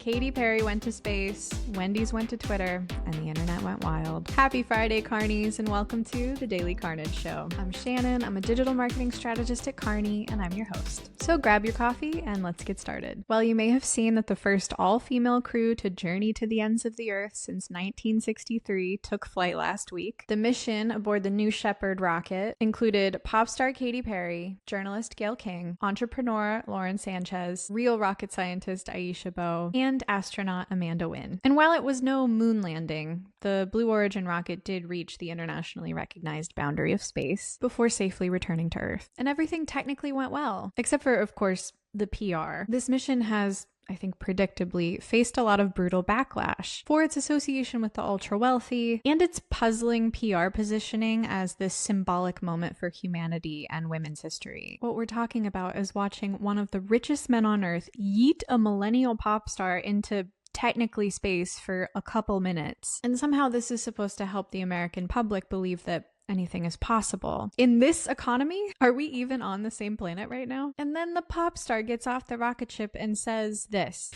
Katy Perry went to space, Wendy's went to Twitter, and the internet went wild. Happy Friday, Carnies, and welcome to the Daily Carnage Show. I'm Shannon, I'm a digital marketing strategist at Carney, and I'm your host. So grab your coffee and let's get started. Well, you may have seen that the first all-female crew to journey to the ends of the Earth since 1963 took flight last week. The mission aboard the New Shepard rocket included pop star Katy Perry, journalist Gayle King, entrepreneur Lauren Sanchez, real rocket scientist Aisha Bowe, and astronaut Amanda Wynn. And while it was no moon landing, the Blue Origin rocket did reach the internationally recognized boundary of space before safely returning to Earth. And everything technically went well, except for, of course, the PR. This mission has, I think predictably, faced a lot of brutal backlash for its association with the ultra-wealthy and its puzzling PR positioning as this symbolic moment for humanity and women's history. What we're talking about is watching one of the richest men on Earth yeet a millennial pop star into technically space for a couple minutes. And somehow this is supposed to help the American public believe that anything is possible. In this economy, are we even on the same planet right now? And then the pop star gets off the rocket ship and says this.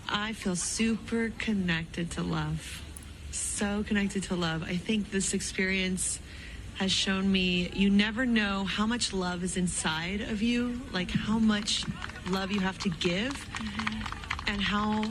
I feel super connected to love. So connected to love. I think this experience has shown me you never know how much love is inside of you, like how much love you have to give, and how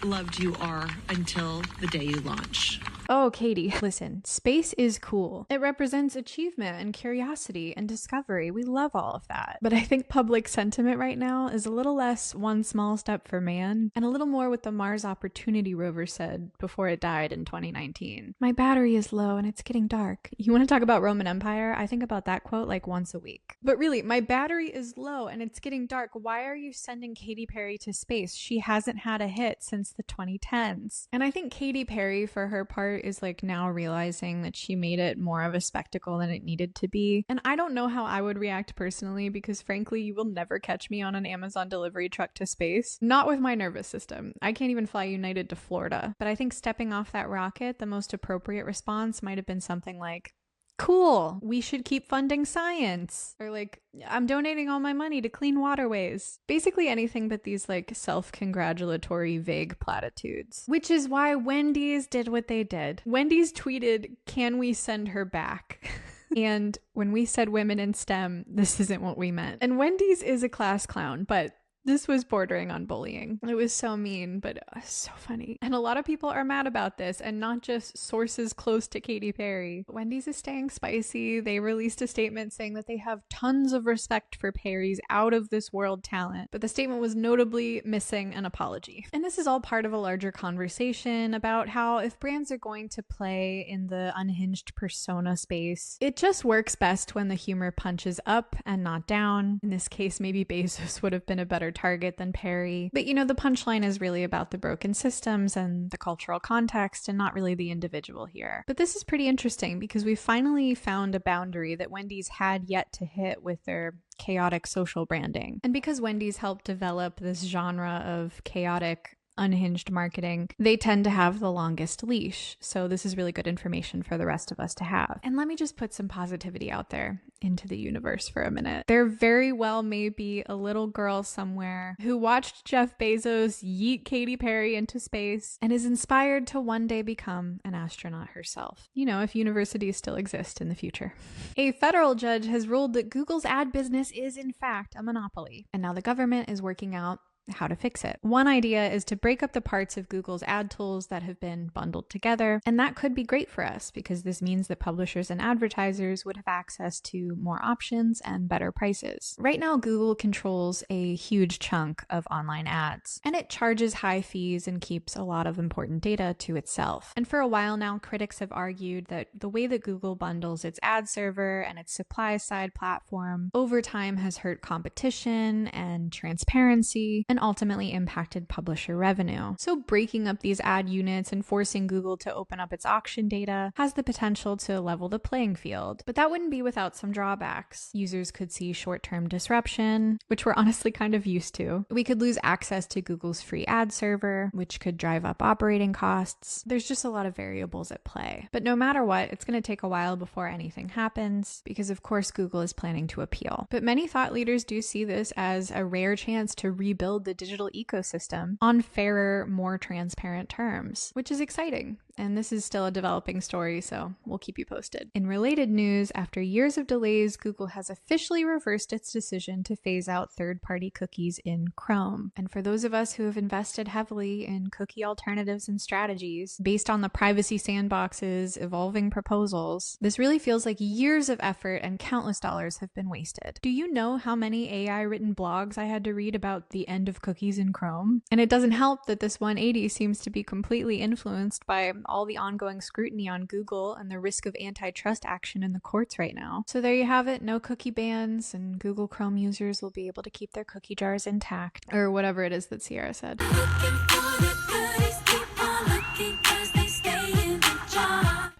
loved you are until the day you launch. Oh, Katy, listen, space is cool. It represents achievement and curiosity and discovery. We love all of that. But I think public sentiment right now is a little less one small step for man and a little more what the Mars Opportunity rover said before it died in 2019. My battery is low and it's getting dark. You want to talk about Roman Empire? I think about that quote like once a week. But really, my battery is low and it's getting dark. Why are you sending Katy Perry to space? She hasn't had a hit since the 2010s. And I think Katy Perry, for her part, is like now realizing that she made it more of a spectacle than it needed to be. And I don't know how I would react personally because frankly, you will never catch me on an Amazon delivery truck to space. Not with my nervous system. I can't even fly United to Florida. But I think stepping off that rocket, the most appropriate response might have been something like, cool, we should keep funding science. Or like, I'm donating all my money to clean waterways. Basically anything but these like self-congratulatory vague platitudes. Which is why Wendy's did what they did. Wendy's tweeted, can we send her back? And when we said women in STEM, this isn't what we meant. And Wendy's is a class clown, but this was bordering on bullying. It was so mean, but so funny. And a lot of people are mad about this, and not just sources close to Katy Perry. Wendy's is staying spicy. They released a statement saying that they have tons of respect for Perry's out-of-this-world talent, but the statement was notably missing an apology. And this is all part of a larger conversation about how if brands are going to play in the unhinged persona space, it just works best when the humor punches up and not down. In this case, maybe Bezos would have been a better target than Perry. But you know, the punchline is really about the broken systems and the cultural context and not really the individual here. But this is pretty interesting because we finally found a boundary that Wendy's had yet to hit with their chaotic social branding. And because Wendy's helped develop this genre of chaotic unhinged marketing, they tend to have the longest leash. So this is really good information for the rest of us to have. And let me just put some positivity out there into the universe for a minute. There very well may be a little girl somewhere who watched Jeff Bezos yeet Katy Perry into space and is inspired to one day become an astronaut herself. You know, if universities still exist in the future. A federal judge has ruled that Google's ad business is in fact a monopoly. And now the government is working out how to fix it. One idea is to break up the parts of Google's ad tools that have been bundled together, and that could be great for us because this means that publishers and advertisers would have access to more options and better prices. Right now, Google controls a huge chunk of online ads, and it charges high fees and keeps a lot of important data to itself. And for a while now, critics have argued that the way that Google bundles its ad server and its supply-side platform over time has hurt competition and transparency, and ultimately impacted publisher revenue. So breaking up these ad units and forcing Google to open up its auction data has the potential to level the playing field. But that wouldn't be without some drawbacks. Users could see short-term disruption, which we're honestly kind of used to. We could lose access to Google's free ad server, which could drive up operating costs. There's just a lot of variables at play. But no matter what, it's going to take a while before anything happens, because of course Google is planning to appeal. But many thought leaders do see this as a rare chance to rebuild rebuild the digital ecosystem on fairer, more transparent terms, which is exciting. And this is still a developing story, so we'll keep you posted. In related news, after years of delays, Google has officially reversed its decision to phase out third-party cookies in Chrome. And for those of us who have invested heavily in cookie alternatives and strategies based on the privacy sandbox's evolving proposals, this really feels like years of effort and countless dollars have been wasted. Do you know how many AI-written blogs I had to read about the end of cookies in Chrome? And it doesn't help that this 180 seems to be completely influenced by all the ongoing scrutiny on Google and the risk of antitrust action in the courts right now. So there you have it, no cookie bans, and Google Chrome users will be able to keep their cookie jars intact, or whatever it is that Sierra said.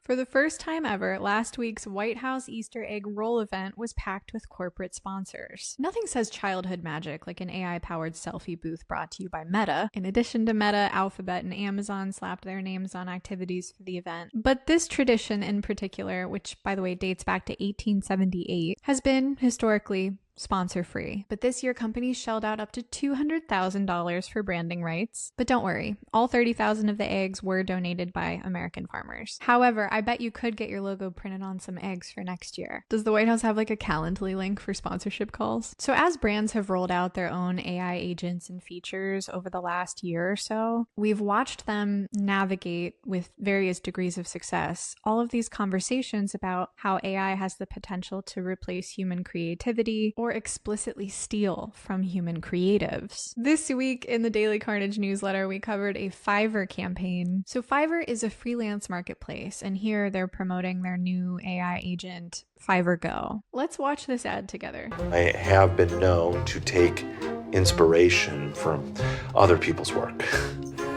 For the first time ever, last week's White House Easter egg roll event was packed with corporate sponsors. Nothing says childhood magic like an AI-powered selfie booth brought to you by Meta. In addition to Meta, Alphabet and Amazon slapped their names on activities for the event. But this tradition in particular, which by the way dates back to 1878, has been historically sponsor-free. But this year, companies shelled out up to $200,000 for branding rights. But don't worry, all 30,000 of the eggs were donated by American farmers. However, I bet you could get your logo printed on some eggs for next year. Does the White House have like a Calendly link for sponsorship calls? So as brands have rolled out their own AI agents and features over the last year or so, we've watched them navigate with various degrees of success all of these conversations about how AI has the potential to replace human creativity or explicitly steal from human creatives. This week in the Daily Carnage newsletter, we covered a Fiverr campaign. So Fiverr is a freelance marketplace, and here they're promoting their new AI agent, Fiverr Go. Let's watch this ad together. I have been known to take inspiration from other people's work.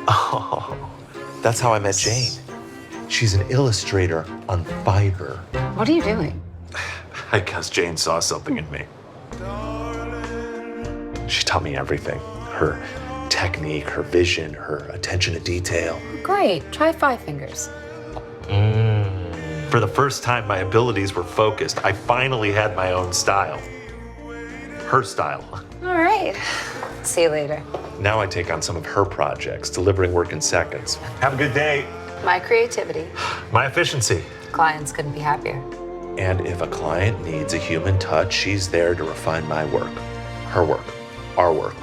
Oh, that's how I met Jane. She's an illustrator on Fiverr. What are you doing? I guess Jane saw something in me. She taught me everything. Her technique, her vision, her attention to detail. Great. Try 5 fingers. For the first time, my abilities were focused. I finally had my own style. Her style. All right. See you later. Now I take on some of her projects, delivering work in seconds. Have a good day. My creativity. My efficiency. Clients couldn't be happier. And if a client needs a human touch, she's there to refine my work, her work, our work.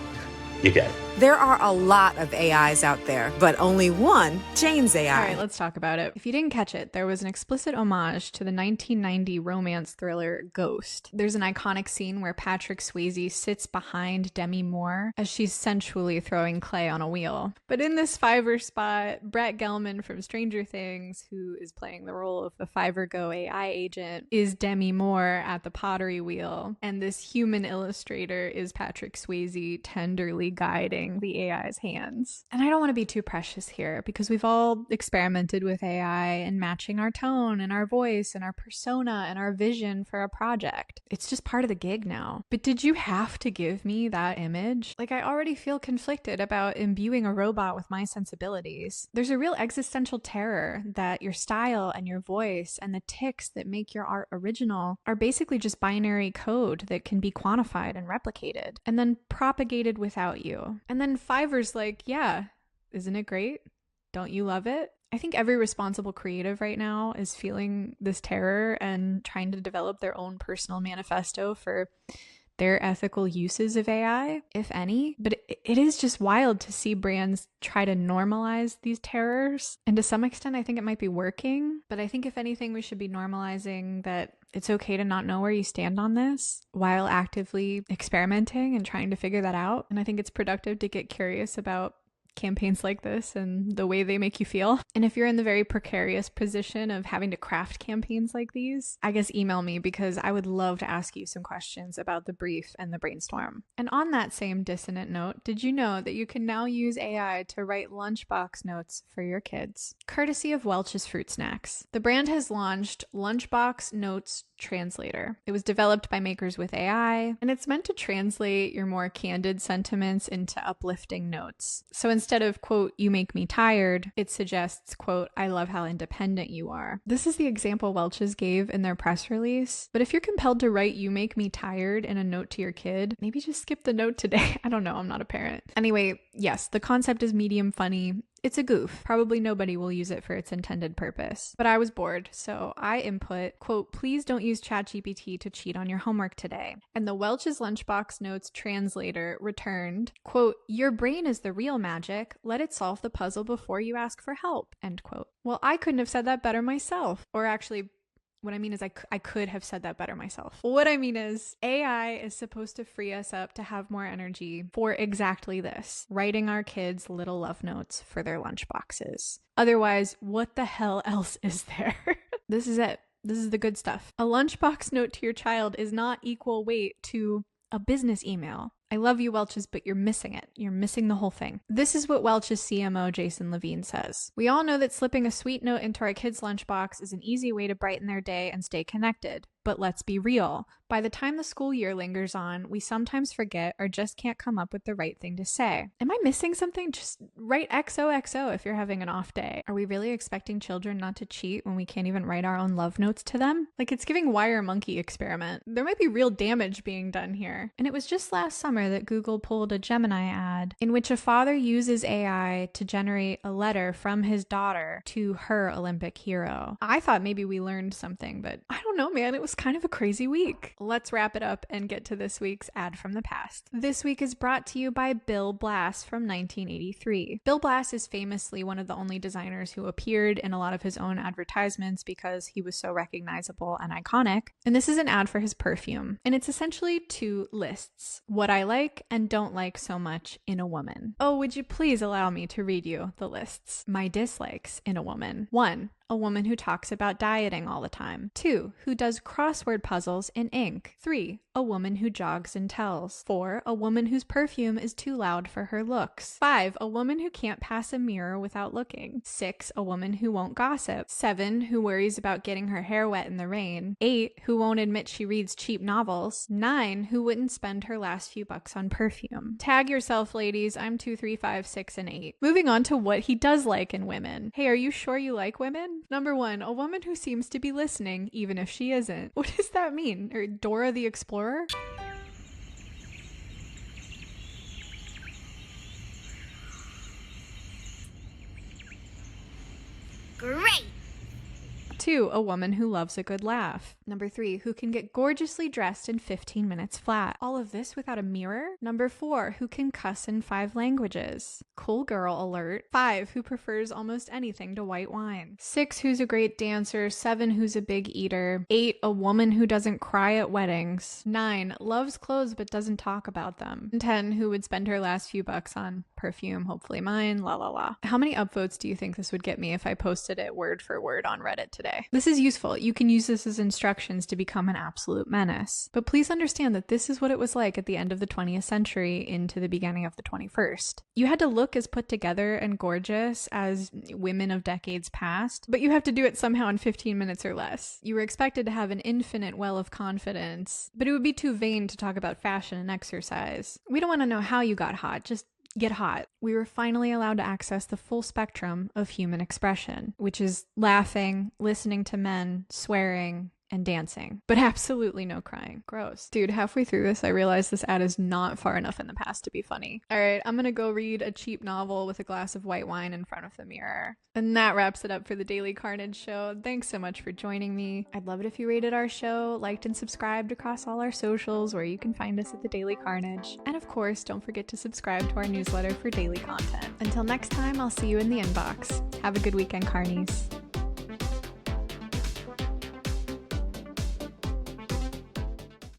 You get it. There are a lot of AIs out there, but only one, Jane's AI. All right, let's talk about it. If you didn't catch it, there was an explicit homage to the 1990 romance thriller Ghost. There's an iconic scene where Patrick Swayze sits behind Demi Moore as she's sensually throwing clay on a wheel. But in this Fiverr spot, Brett Gelman from Stranger Things, who is playing the role of the Fiverr Go AI agent, is Demi Moore at the pottery wheel, and this human illustrator is Patrick Swayze tenderly guiding the AI's hands. And I don't want to be too precious here because we've all experimented with AI and matching our tone and our voice and our persona and our vision for a project. It's just part of the gig now. But did you have to give me that image? Like, I already feel conflicted about imbuing a robot with my sensibilities. There's a real existential terror that your style and your voice and the tics that make your art original are basically just binary code that can be quantified and replicated and then propagated without you. And then Fiverr's like, yeah, isn't it great? Don't you love it? I think every responsible creative right now is feeling this terror and trying to develop their own personal manifesto for their ethical uses of AI, if any. But it is just wild to see brands try to normalize these terrors. And to some extent, I think it might be working. But I think if anything, we should be normalizing that it's okay to not know where you stand on this while actively experimenting and trying to figure that out. And I think it's productive to get curious about campaigns like this and the way they make you feel. And if you're in the very precarious position of having to craft campaigns like these, I guess email me because I would love to ask you some questions about the brief and the brainstorm. And on that same dissonant note, did you know that you can now use AI to write lunchbox notes for your kids? Courtesy of Welch's Fruit Snacks. The brand has launched Lunchbox Notes Translator. It was developed by makers with AI, and it's meant to translate your more candid sentiments into uplifting notes. So instead instead of, quote, you make me tired, it suggests, quote, I love how independent you are. This is the example Welch's gave in their press release. But if you're compelled to write you make me tired in a note to your kid, maybe just skip the note today. I don't know. I'm not a parent. Anyway, yes, the concept is medium funny. It's a goof. Probably nobody will use it for its intended purpose. But I was bored, so I input, quote, please don't use ChatGPT to cheat on your homework today. And the Welch's Lunchbox Notes translator returned, quote, your brain is the real magic. Let it solve the puzzle before you ask for help, end quote. Well, I couldn't have said that better myself. Or actually, what I mean is I could have said that better myself. What I mean is AI is supposed to free us up to have more energy for exactly this, writing our kids little love notes for their lunchboxes. Otherwise, what the hell else is there? This is it. This is the good stuff. A lunchbox note to your child is not equal weight to a business email. I love you, Welch's, but you're missing it. You're missing the whole thing. This is what Welch's CMO, Jason Levine, says. We all know that slipping a sweet note into our kids' lunchbox is an easy way to brighten their day and stay connected. But let's be real. By the time the school year lingers on, we sometimes forget or just can't come up with the right thing to say. Am I missing something? Just write XOXO if you're having an off day. Are we really expecting children not to cheat when we can't even write our own love notes to them? Like, it's giving wire monkey experiment. There might be real damage being done here. And it was just last summer that Google pulled a Gemini ad in which a father uses AI to generate a letter from his daughter to her Olympic hero. I thought maybe we learned something, but I don't know, man. It was kind of a crazy week. Let's wrap it up and get to this week's ad from the past. This week is brought to you by Bill Blass from 1983. Bill Blass is famously one of the only designers who appeared in a lot of his own advertisements because he was so recognizable and iconic. And this is an ad for his perfume. And it's essentially two lists: what I like and don't like so much in a woman. Oh, would you please allow me to read you the lists? My dislikes in a woman. 1. A woman who talks about dieting all the time. 2. Who does crossword puzzles in ink. 3. A woman who jogs and tells. 4. A woman whose perfume is too loud for her looks. 5. A woman who can't pass a mirror without looking. 6. A woman who won't gossip. 7. Who worries about getting her hair wet in the rain. 8. Who won't admit she reads cheap novels. 9. Who wouldn't spend her last few bucks on perfume. Tag yourself, ladies. I'm 2, 3, 5, 6, and 8. Moving on to what he does like in women. Hey, are you sure you like women? Number 1, a woman who seems to be listening, even if she isn't. What does that mean? Or Dora the Explorer? Great! 2, a woman who loves a good laugh. Number 3, who can get gorgeously dressed in 15 minutes flat. All of this without a mirror? Number 4, who can cuss in 5 languages. Cool girl alert. 5, who prefers almost anything to white wine. 6, who's a great dancer. 7, who's a big eater. 8, a woman who doesn't cry at weddings. 9, loves clothes but doesn't talk about them. 10, who would spend her last few bucks on perfume, hopefully mine, la la la. How many upvotes do you think this would get me if I posted it word for word on Reddit today? This is useful. You can use this as instructions to become an absolute menace. But please understand that this is what it was like at the end of the 20th century into the beginning of the 21st. You had to look as put together and gorgeous as women of decades past, but you have to do it somehow in 15 minutes or less. You were expected to have an infinite well of confidence, but it would be too vain to talk about fashion and exercise. We don't want to know how you got hot, just get hot. We were finally allowed to access the full spectrum of human expression, which is laughing, listening to men, swearing, and dancing, but absolutely no crying. Gross. Dude, halfway through this, I realized this ad is not far enough in the past to be funny. All right, I'm gonna go read a cheap novel with a glass of white wine in front of the mirror. And that wraps it up for the Daily Carnage Show. Thanks so much for joining me. I'd love it if you rated our show, liked and subscribed across all our socials where you can find us at the Daily Carnage. And of course, don't forget to subscribe to our newsletter for daily content. Until next time, I'll see you in the inbox. Have a good weekend, Carnies.